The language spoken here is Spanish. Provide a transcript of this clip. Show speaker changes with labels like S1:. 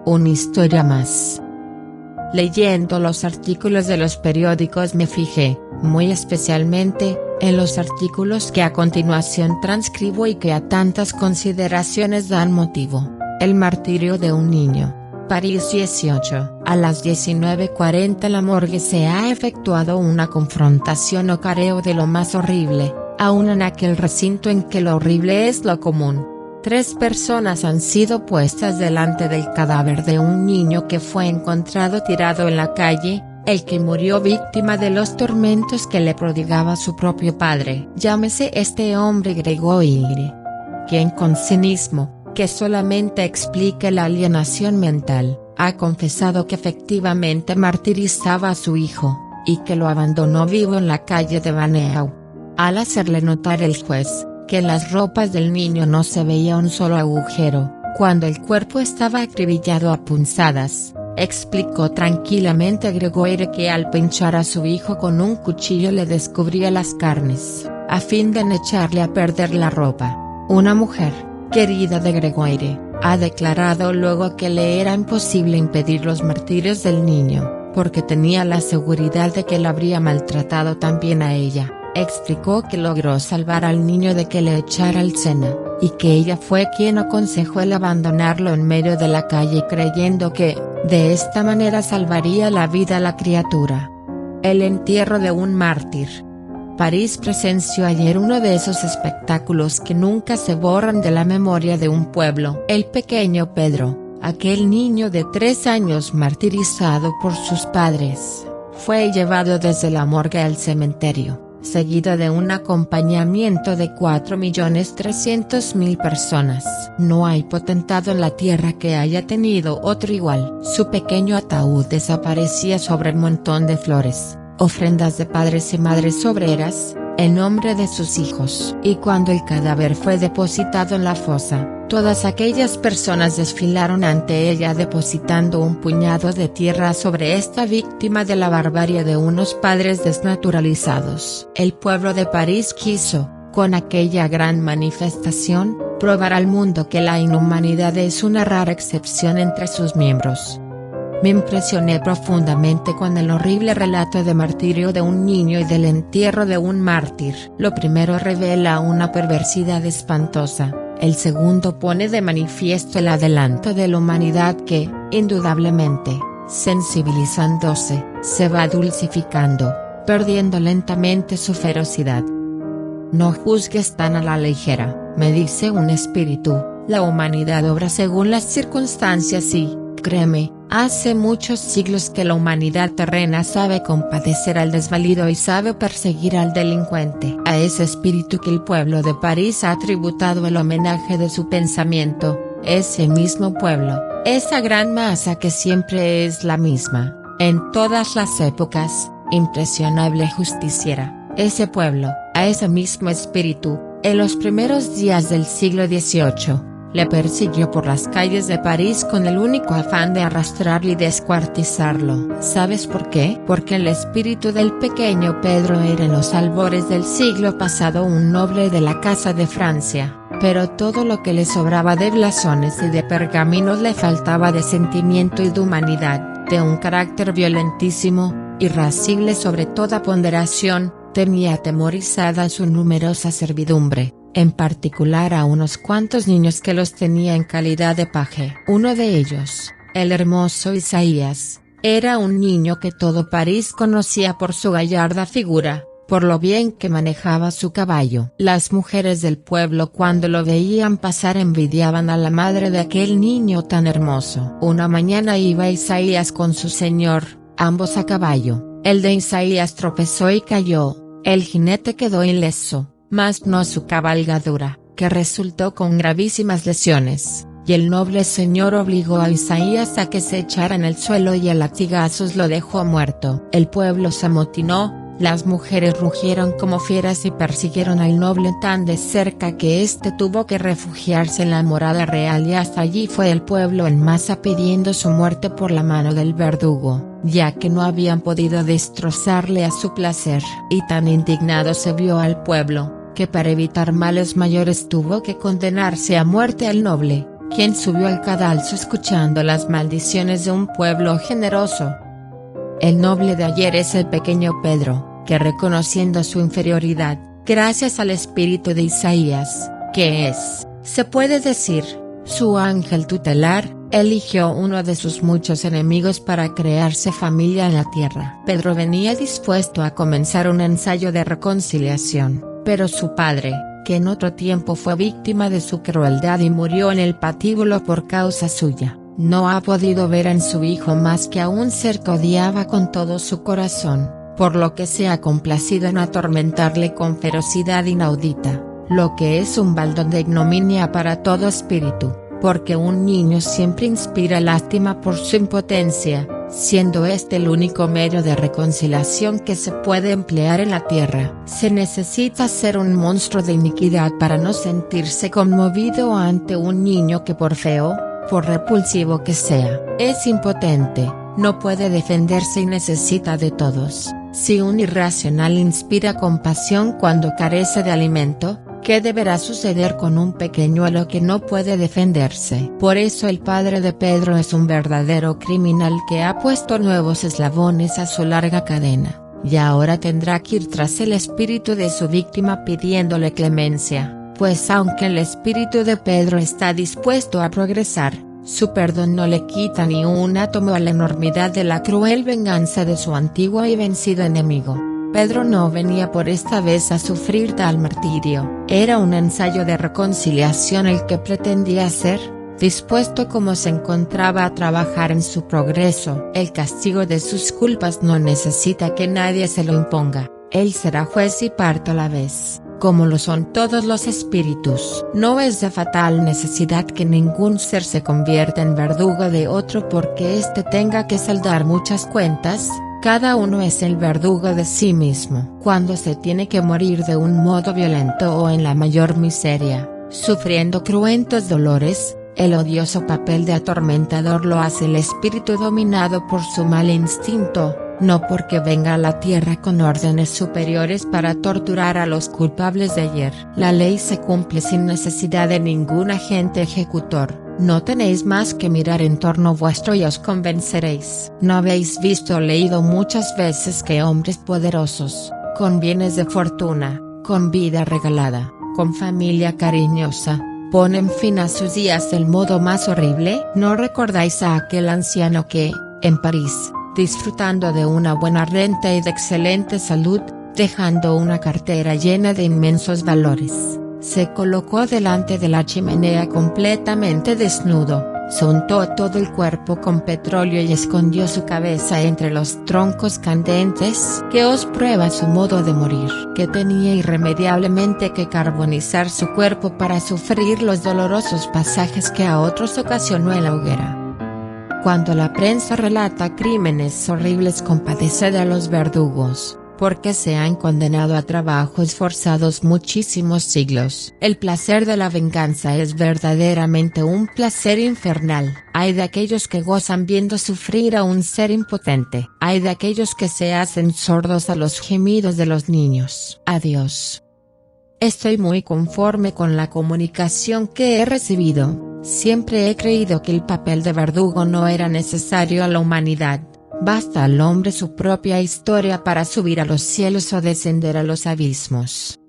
S1: una historia más. Leyendo los artículos de los periódicos me fijé, muy especialmente, en los artículos que a continuación transcribo y que a tantas consideraciones dan motivo. El martirio de un niño. París 18. A las 19:40 en la morgue se ha efectuado una confrontación o careo de lo más horrible, aún en aquel recinto en que lo horrible es lo común. 3 personas han sido puestas delante del cadáver de un niño que fue encontrado tirado en la calle, el que murió víctima de los tormentos que le prodigaba su propio padre. Llámese este hombre Gregoire, quien con cinismo, que solamente explica la alienación mental, ha confesado que efectivamente martirizaba a su hijo, y que lo abandonó vivo en la calle de Baneau. Al hacerle notar el juez, que en las ropas del niño no se veía un solo agujero, cuando el cuerpo estaba acribillado a punzadas, explicó tranquilamente a Gregoire que al pinchar a su hijo con un cuchillo le descubría las carnes, a fin de no echarle a perder la ropa. Una mujer, querida de Gregoire, ha declarado luego que le era imposible impedir los martirios del niño, porque tenía la seguridad de que la habría maltratado también a ella. Explicó que logró salvar al niño de que le echara el seno, y que ella fue quien aconsejó el abandonarlo en medio de la calle creyendo que, de esta manera salvaría la vida a la criatura. El entierro de un mártir. París presenció ayer uno de esos espectáculos que nunca se borran de la memoria de un pueblo. El pequeño Pedro, aquel niño de 3 años martirizado por sus padres, fue llevado desde la morgue al cementerio, seguido de un acompañamiento de 4.300.000 personas. No hay potentado en la tierra que haya tenido otro igual. Su pequeño ataúd desaparecía sobre un montón de flores, ofrendas de padres y madres obreras, en nombre de sus hijos. Y cuando el cadáver fue depositado en la fosa, todas aquellas personas desfilaron ante ella depositando un puñado de tierra sobre esta víctima de la barbarie de unos padres desnaturalizados. El pueblo de París quiso, con aquella gran manifestación, probar al mundo que la inhumanidad es una rara excepción entre sus miembros. Me impresioné profundamente con el horrible relato de martirio de un niño y del entierro de un mártir. Lo primero revela una perversidad espantosa, el segundo pone de manifiesto el adelanto de la humanidad que, indudablemente, sensibilizándose, se va dulcificando, perdiendo lentamente su ferocidad. No juzgues tan a la ligera, me dice un espíritu, la humanidad obra según las circunstancias y, créeme, hace muchos siglos que la humanidad terrena sabe compadecer al desvalido y sabe perseguir al delincuente. A ese espíritu que el pueblo de París ha tributado el homenaje de su pensamiento, ese mismo pueblo, esa gran masa que siempre es la misma, en todas las épocas, impresionable justiciera, ese pueblo, a ese mismo espíritu, en los primeros días del siglo XVIII, le persiguió por las calles de París con el único afán de arrastrarlo y descuartizarlo. ¿Sabes por qué? Porque el espíritu del pequeño Pedro era en los albores del siglo pasado un noble de la casa de Francia, pero todo lo que le sobraba de blasones y de pergaminos le faltaba de sentimiento y de humanidad, de un carácter violentísimo, irascible sobre toda ponderación, tenía atemorizada su numerosa servidumbre, en particular a unos cuantos niños que los tenía en calidad de paje. Uno de ellos, el hermoso Isaías, era un niño que todo París conocía por su gallarda figura, por lo bien que manejaba su caballo. Las mujeres del pueblo cuando lo veían pasar envidiaban a la madre de aquel niño tan hermoso. Una mañana iba Isaías con su señor, ambos a caballo, el de Isaías tropezó y cayó, el jinete quedó ileso, mas no su cabalgadura, que resultó con gravísimas lesiones, y el noble señor obligó a Isaías a que se echara en el suelo y a latigazos lo dejó muerto. El pueblo se amotinó, las mujeres rugieron como fieras y persiguieron al noble tan de cerca que éste tuvo que refugiarse en la morada real y hasta allí fue el pueblo en masa pidiendo su muerte por la mano del verdugo, ya que no habían podido destrozarle a su placer. Y tan indignado se vio al pueblo, que para evitar males mayores tuvo que condenarse a muerte al noble, quien subió al cadalso escuchando las maldiciones de un pueblo generoso. El noble de ayer es el pequeño Pedro, que reconociendo su inferioridad, gracias al espíritu de Isaías, que es, se puede decir, su ángel tutelar, eligió uno de sus muchos enemigos para crearse familia en la tierra. Pedro venía dispuesto a comenzar un ensayo de reconciliación, pero su padre, que en otro tiempo fue víctima de su crueldad y murió en el patíbulo por causa suya, no ha podido ver en su hijo más que a un ser que odiaba con todo su corazón, por lo que se ha complacido en atormentarle con ferocidad inaudita, lo que es un baldón de ignominia para todo espíritu, porque un niño siempre inspira lástima por su impotencia, siendo este el único medio de reconciliación que se puede emplear en la tierra. Se necesita ser un monstruo de iniquidad para no sentirse conmovido ante un niño que por feo, por repulsivo que sea, es impotente, no puede defenderse y necesita de todos. Si un irracional inspira compasión cuando carece de alimento, ¿qué deberá suceder con un pequeñuelo que no puede defenderse? Por eso el padre de Pedro es un verdadero criminal que ha puesto nuevos eslabones a su larga cadena, y ahora tendrá que ir tras el espíritu de su víctima pidiéndole clemencia, pues aunque el espíritu de Pedro está dispuesto a progresar, su perdón no le quita ni un átomo a la enormidad de la cruel venganza de su antiguo y vencido enemigo. Pedro no venía por esta vez a sufrir tal martirio, era un ensayo de reconciliación el que pretendía hacer, dispuesto como se encontraba a trabajar en su progreso. El castigo de sus culpas no necesita que nadie se lo imponga, él será juez y parte a la vez, como lo son todos los espíritus. No es de fatal necesidad que ningún ser se convierta en verdugo de otro porque éste tenga que saldar muchas cuentas. Cada uno es el verdugo de sí mismo. Cuando se tiene que morir de un modo violento o en la mayor miseria, sufriendo cruentos dolores, el odioso papel de atormentador lo hace el espíritu dominado por su mal instinto, no porque venga a la tierra con órdenes superiores para torturar a los culpables de ayer. La ley se cumple sin necesidad de ningún agente ejecutor. No tenéis más que mirar en torno vuestro y os convenceréis. ¿No habéis visto o leído muchas veces que hombres poderosos, con bienes de fortuna, con vida regalada, con familia cariñosa, ponen fin a sus días del modo más horrible? ¿No recordáis a aquel anciano que, en París, disfrutando de una buena renta y de excelente salud, dejando una cartera llena de inmensos valores, se colocó delante de la chimenea completamente desnudo, se untó todo el cuerpo con petróleo y escondió su cabeza entre los troncos candentes? ¿Qué os prueba su modo de morir? Que tenía irremediablemente que carbonizar su cuerpo para sufrir los dolorosos pasajes que a otros ocasionó en la hoguera. Cuando la prensa relata crímenes horribles, compadeced a los verdugos, porque se han condenado a trabajos forzados muchísimos siglos. El placer de la venganza es verdaderamente un placer infernal. Hay de aquellos que gozan viendo sufrir a un ser impotente. Hay de aquellos que se hacen sordos a los gemidos de los niños. Adiós. Estoy muy conforme con la comunicación que he recibido. Siempre he creído que el papel de verdugo no era necesario a la humanidad. Basta al hombre su propia historia para subir a los cielos o descender a los abismos.